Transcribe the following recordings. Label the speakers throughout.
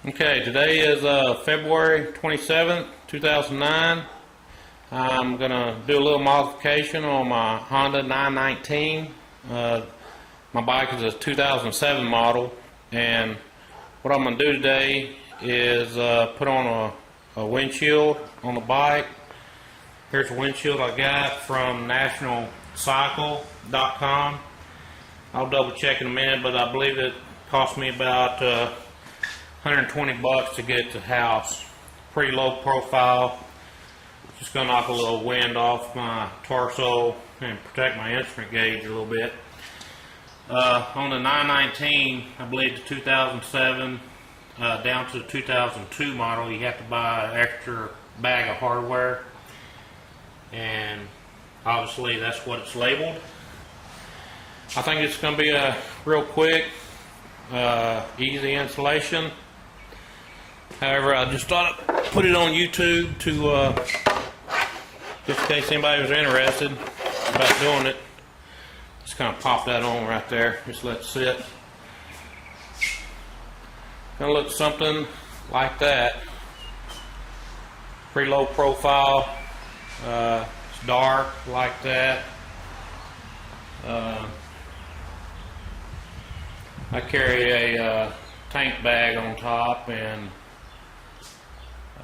Speaker 1: Okay, today is February 27th, 2009. I'm going to do a little modification on my Honda 919. My bike is a 2007 model, and what I'm going to do today is put on a windshield on the bike. Here's a windshield I got from nationalcycle.com. I'll double check in a minute, but I believe it cost me about $120 to get it to the house. Pretty low profile. Just gonna knock a little wind off my torso and protect my instrument gauge a little bit. On the 919, I believe the 2007 down to the 2002 model, you have to buy an extra bag of hardware, and obviously that's what it's labeled. I think it's going to be a real quick, easy installation. However, I just thought I'd put it on YouTube to just in case anybody was interested about doing it. Just kind of pop that on right there. Just let it sit. Gonna look something like that. Pretty low profile. It's dark like that. I carry a tank bag on top, and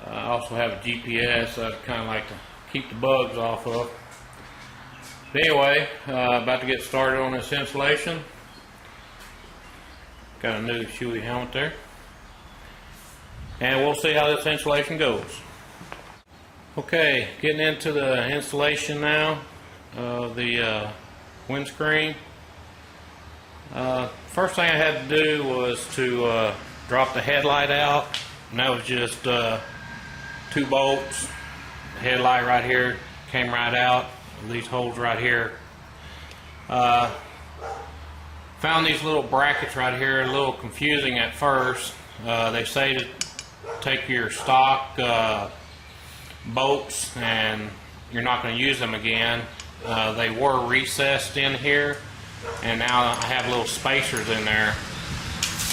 Speaker 1: I also have a GPS I kind of like to keep the bugs off of. But anyway, about to get started on this installation. Got a new Shoei helmet there, and we'll see how this installation goes. Okay, getting into the installation now of the windscreen. First thing I had to do was to drop the headlight out, and that was just 2 bolts. The headlight right here came right out. These holes right here. Found these little brackets right here a little confusing at first. They say to take your stock bolts and you're not going to use them again. They were recessed in here, and now I have little spacers in there.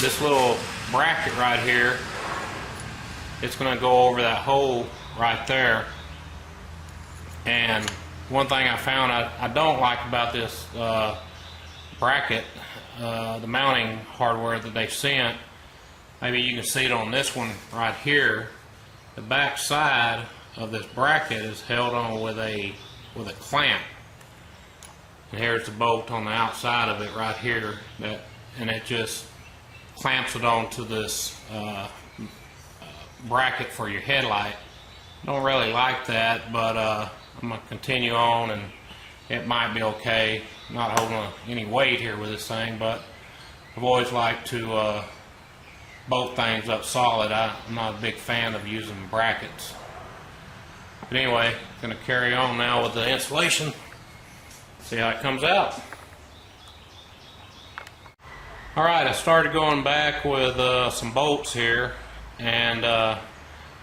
Speaker 1: This little bracket right here, it's going to go over that hole right there. And one thing I found I don't like about this bracket, the mounting hardware that they sent, maybe you can see it on this one right here. The back side of this bracket is held on with a clamp. And here's the bolt on the outside of it right here, and it just clamps it onto this bracket for your headlight. Don't really like that, but I'm going to continue on, and it might be okay. I'm not holding any weight here with this thing, but I've always liked to bolt things up solid. I'm not a big fan of using brackets. But anyway, going to carry on now with the installation. See how it comes out. Alright, I started going back with some bolts here, and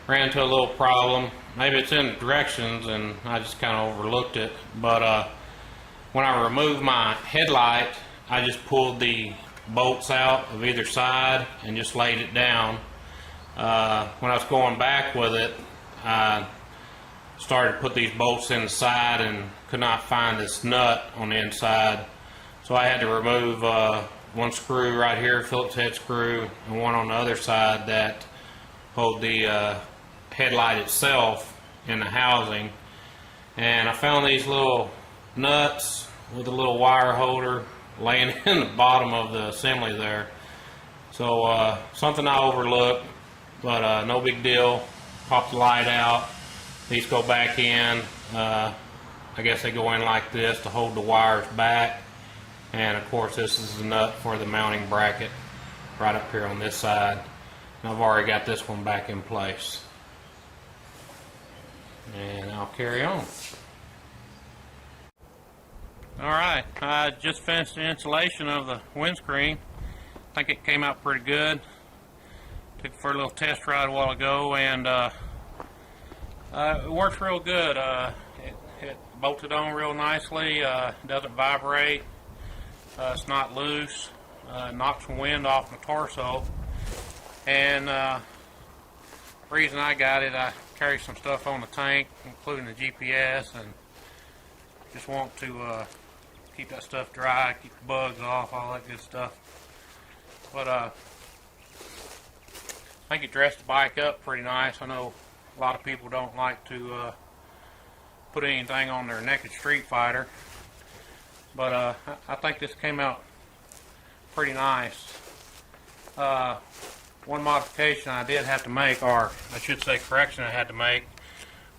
Speaker 1: ran into a little problem. Maybe it's in the directions and I just kind of overlooked it, but when I removed my headlight, I just pulled the bolts out of either side and just laid it down. When I was going back with it, I started to put these bolts inside and could not find this nut on the inside, so I had to remove one screw right here, Phillips head screw, and one on the other side that hold the headlight itself in the housing. And I found these little nuts with a little wire holder laying in the bottom of the assembly there. So something I overlooked, but no big deal. Pop the light out. These go back in. I guess they go in like this to hold the wires back. And of course this is the nut for the mounting bracket right up here on this side. And I've already got this one back in place. And I'll carry on. Alright, I just finished the installation of the windscreen. I think it came out pretty good. Took it for a little test ride a while ago, and it works real good. It bolted on real nicely, doesn't vibrate, it's not loose, knocks some wind off my torso, and The reason I got it, I carry some stuff on the tank, including the GPS, and just want to keep that stuff dry, keep the bugs off, all that good stuff. But I think it dressed the bike up pretty nice. I know a lot of people don't like to put anything on their naked Street Fighter, but I think this came out pretty nice. One modification I did have to make, or I should say correction I had to make,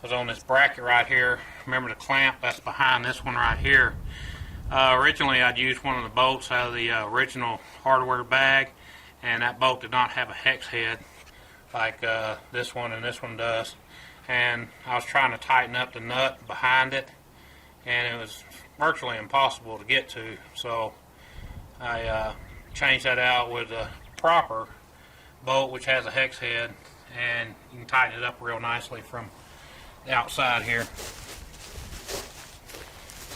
Speaker 1: was on this bracket right here. Remember the clamp that's behind this one right here. Originally I'd used one of the bolts out of the original hardware bag, and that bolt did not have a hex head like this one and this one does. And I was trying to tighten up the nut behind it, and it was virtually impossible to get to. So I changed that out with a proper bolt which has a hex head, and you can tighten it up real nicely from the outside here.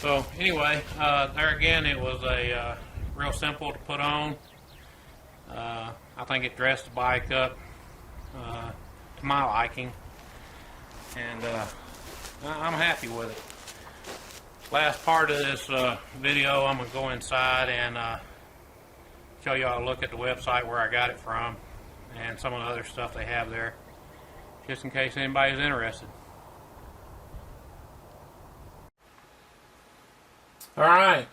Speaker 1: So anyway, there again, it was a real simple to put on. I think it dressed the bike up to my liking, and I'm happy with it. Last part of this video, I'm going to go inside and show y'all a look at the website where I got it from, and some of the other stuff they have there, just in case anybody's interested. Alright,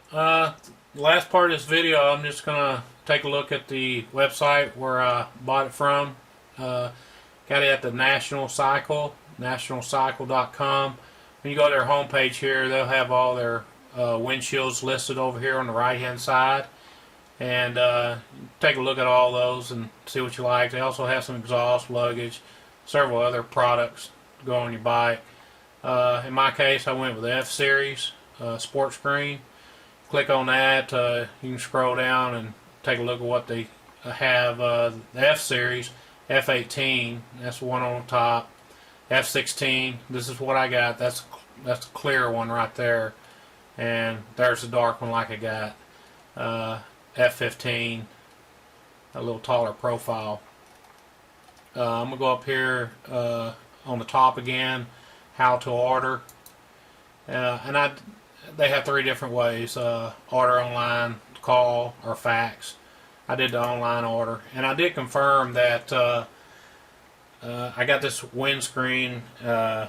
Speaker 1: last part of this video, I'm just going to take a look at the website where I bought it from. Got it at the National Cycle, nationalcycle.com. When you go to their homepage here, they'll have all their windshields listed over here on the right hand side. And take a look at all those and see what you like. They also have some exhaust, luggage, several other products to go on your bike. In my case, I went with the F-Series sport screen. Click on that. You can scroll down and take a look at what they have. The F-Series, F18, that's the one on top. F16, this is what I got. That's the clear one right there. And there's the dark one like I got. F15, a little taller profile. I'm going to go up here on the top again, how to order. And they have 3 different ways, order online, call, or fax. I did the online order, and I did confirm that I got this windscreen,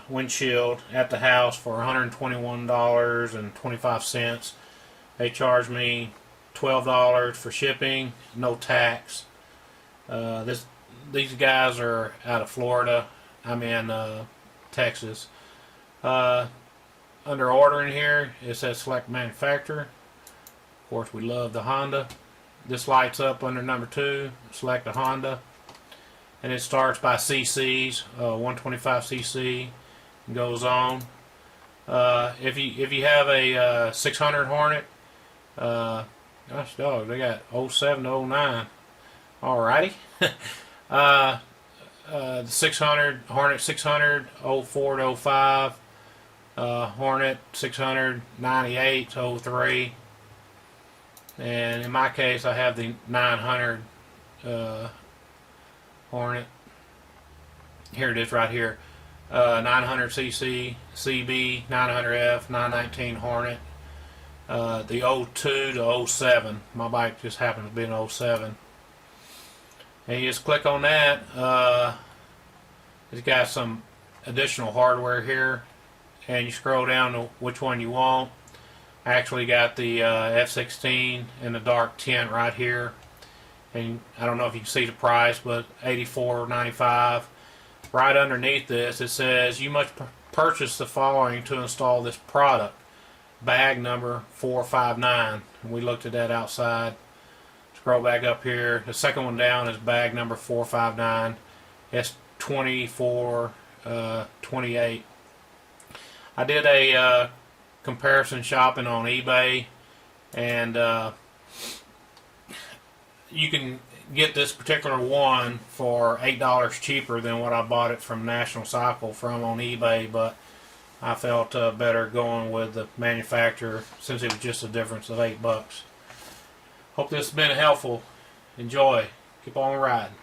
Speaker 1: windshield at the house for $121.25. They charged me $12 for shipping, no tax. These guys are out of Florida. I'm in Texas. Under ordering here, it says select manufacturer. Of course, we love the Honda. This lights up under number 2. Select a Honda, and it starts by CCs, 125 CC, and goes on. If you have a 600 Hornet, gosh dog, they got 07 to 09. Alrighty. The 600, Hornet 600, 04 to 05. Hornet 600, 98 to 03. And in my case, I have the 900 Hornet. Here it is right here. 900cc, CB900F, 919 Hornet. The 02 to 07. My bike just happens to be an 07. And you just click on that. It's got some additional hardware here, and you scroll down to which one you want. I actually got the F16 in the dark tint right here, and I don't know if you can see the price, but $84.95. Right underneath this, it says you must purchase the following to install this product. Bag number 459. And we looked at that outside. Scroll back up here. The second one down is bag number 459. It's $24.28. I did a comparison shopping on eBay, and you can get this particular one for $8 cheaper than what I bought it from National Cycle from on eBay, but I felt better going with the manufacturer since it was just a difference of $8. Hope this has been helpful. Enjoy. Keep on riding.